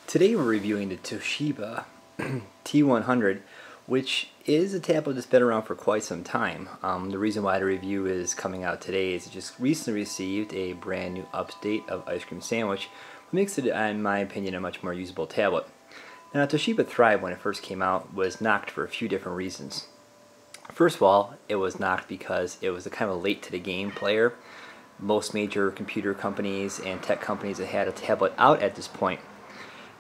Today we're reviewing the Toshiba T100, which is a tablet that's been around for quite some time. The reason why the review is coming out today is it just recently received a brand new update of Ice Cream Sandwich, which makes it, in my opinion, a much more usable tablet. Now, Toshiba Thrive, when it first came out, was knocked for a few different reasons. First of all, it was knocked because it was a kind of a late to the game player. Most major computer companies and tech companies had had a tablet out at this point.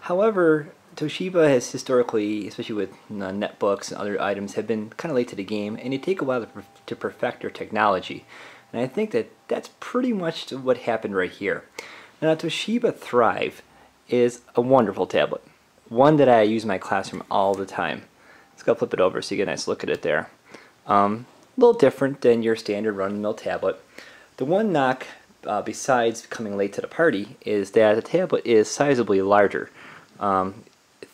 However, Toshiba has historically, especially with netbooks and other items, have been kind of late to the game, and they take a while to perfect their technology. And I think that that's pretty much what happened right here. Now, Toshiba Thrive is a wonderful tablet, one that I use in my classroom all the time. Let's go flip it over so you get a nice look at it there. A little different than your standard run-of-the-mill tablet. The one knock, besides coming late to the party, is that the tablet is sizably larger.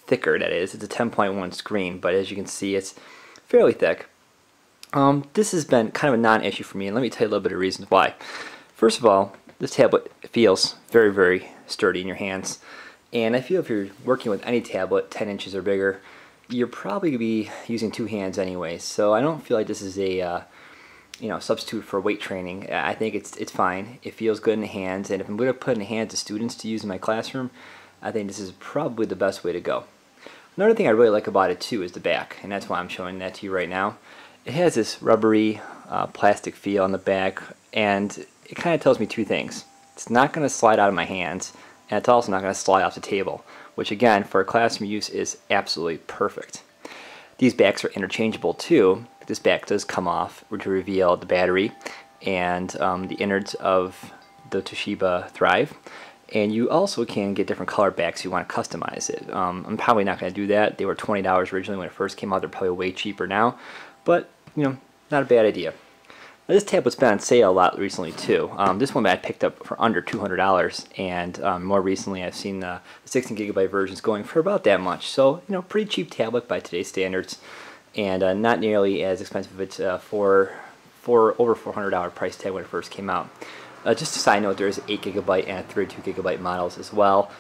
Thicker, that is. It's a 10.1 screen, but as you can see, it's fairly thick. This has been kind of a non-issue for me, and let me tell you a little bit of reasons why. First of all, this tablet feels very, very sturdy in your hands, and I feel if you're working with any tablet 10 inches or bigger, you're probably going to be using two hands anyway, so I don't feel like this is a substitute for weight training. I think it's fine. It feels good in the hands, and if I'm going to put it in the hands of students to use in my classroom, I think this is probably the best way to go. Another thing I really like about it too is the back, and that's why I'm showing that to you right now. It has this rubbery plastic feel on the back, and it kind of tells me two things. It's not going to slide out of my hands, and it's also not going to slide off the table, which again, for classroom use, is absolutely perfect. These backs are interchangeable too. This back does come off to reveal the battery and the innards of the Toshiba Thrive. And you also can get different color backs if you want to customize it. I'm probably not going to do that. They were $20 originally when it first came out. They're probably way cheaper now. But, not a bad idea. Now, this tablet's been on sale a lot recently too. This one I picked up for under $200, and more recently I've seen the 16GB versions going for about that much. So, pretty cheap tablet by today's standards, and not nearly as expensive. It's for over $400 price tag when it first came out. Just a side note, there's 8GB and 32GB models as well,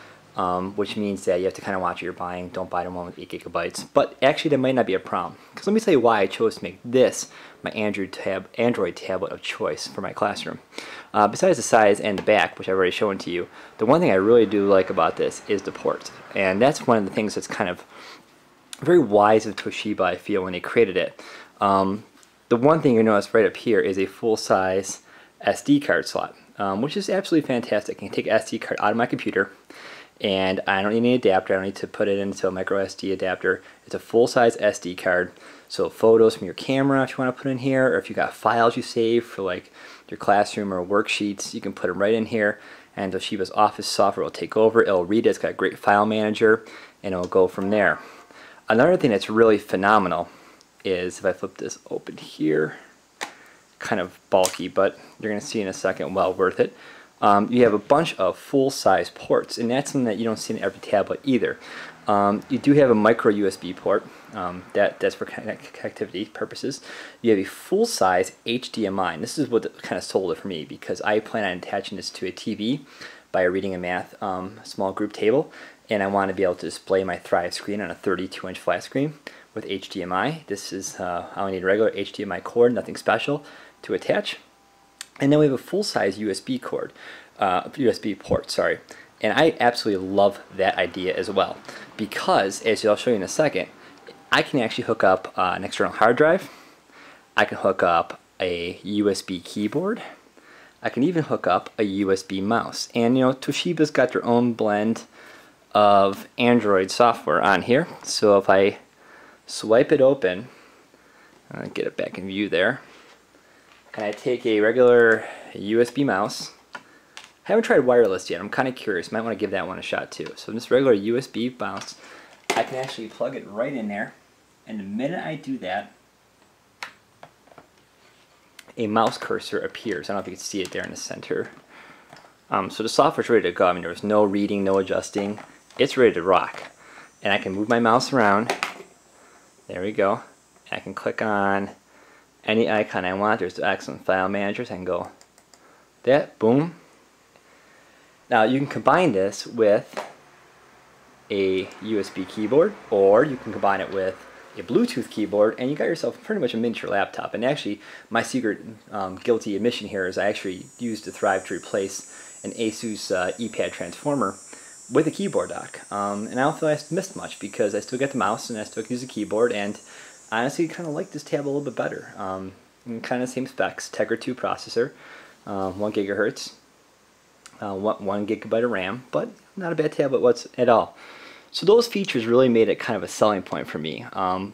which means that you have to kind of watch what you're buying. Don't buy the one with 8GB. But actually, that might not be a problem. Because let me tell you why I chose to make this my Android tablet of choice for my classroom. Besides the size and the back, which I've already shown to you, the one thing I really do like about this is the port. And that's one of the things that's kind of very wise of Toshiba, I feel, when they created it. The one thing you notice right up here is a full-size SD card slot, which is absolutely fantastic. I can take an SD card out of my computer, and I don't need any adapter. I don't need to put it into a micro SD adapter. It's a full-size SD card, so photos from your camera if you want to put in here, or if you got files you save for like your classroom or worksheets, you can put them right in here, and Toshiba's Office software will take over. It'll read it. It's got a great file manager, and it'll go from there. Another thing that's really phenomenal is if I flip this open here, kind of bulky, but you're going to see in a second, well worth it. You have a bunch of full-size ports, and that's something that you don't see in every tablet either. You do have a micro USB port, that's for connectivity purposes. You have a full-size HDMI, and this is what kind of sold it for me, because I plan on attaching this to a TV by reading a math small group table, and I want to be able to display my Thrive screen on a 32-inch flat screen with HDMI. This is, I only need a regular HDMI cord, nothing special to attach. And then we have a full-size USB port, sorry. And I absolutely love that idea as well, because, as I'll show you in a second, I can actually hook up an external hard drive. I can hook up a USB keyboard. I can even hook up a USB mouse. And Toshiba's got their own blend of Android software on here. So if I swipe it open, get it back in view there, and I take a regular USB mouse. I haven't tried wireless yet. I'm kind of curious. Might want to give that one a shot too. So this regular USB mouse, I can actually plug it right in there, and the minute I do that, a mouse cursor appears. I don't know if you can see it there in the center. So the software's ready to go. I mean, there was no reading, no adjusting. It's ready to rock. And I can move my mouse around. There we go. And I can click on any icon I want. There's the excellent file managers. I can go that, boom. Now you can combine this with a USB keyboard, or you can combine it with a Bluetooth keyboard, and you got yourself pretty much a miniature laptop. And actually, my secret guilty admission here is I actually used the Thrive to replace an Asus ePad transformer with a keyboard dock. And I don't feel I missed much because I still get the mouse and I still can use the keyboard, and I honestly kind of like this tab a little bit better. Kind of same specs, Tegra 2 processor, 1 gigahertz, 1 gigabyte of RAM, but not a bad tablet at all. So those features really made it kind of a selling point for me.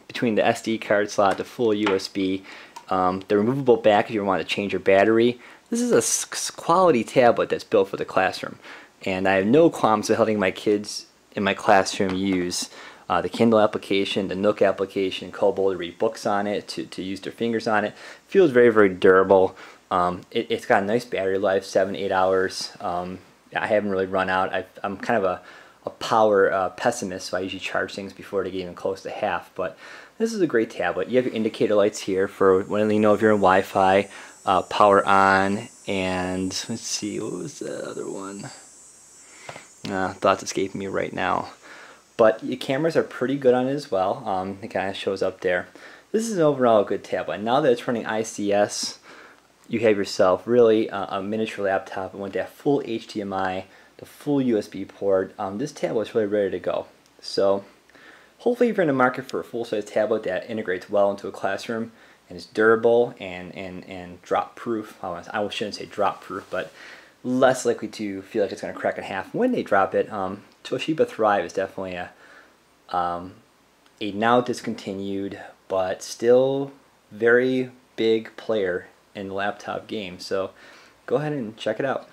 Between the SD card slot, the full USB, the removable back if you want to change your battery. This is a quality tablet that's built for the classroom. And I have no qualms with letting my kids in my classroom use the Kindle application, the Nook application, Kobo to read books on it, to use their fingers on it. Feels very, very durable. It's got a nice battery life, 7-8 hours. I haven't really run out. I'm kind of a power pessimist, so I usually charge things before they get even close to half. But this is a great tablet. You have your indicator lights here for when you know if you're in Wi-Fi, power on, and let's see, what was the other one? Thoughts escaping me right now. But your cameras are pretty good on it as well. It kind of shows up there. This is overall a good tablet. Now that it's running ICS, you have yourself really a miniature laptop with that full HDMI, the full USB port. This tablet is really ready to go. So hopefully if you're in the market for a full-size tablet that integrates well into a classroom and is durable and drop-proof, I shouldn't say drop-proof, but less likely to feel like it's going to crack in half when they drop it, Toshiba Thrive is definitely a now discontinued but still very big player in the laptop game. So go ahead and check it out.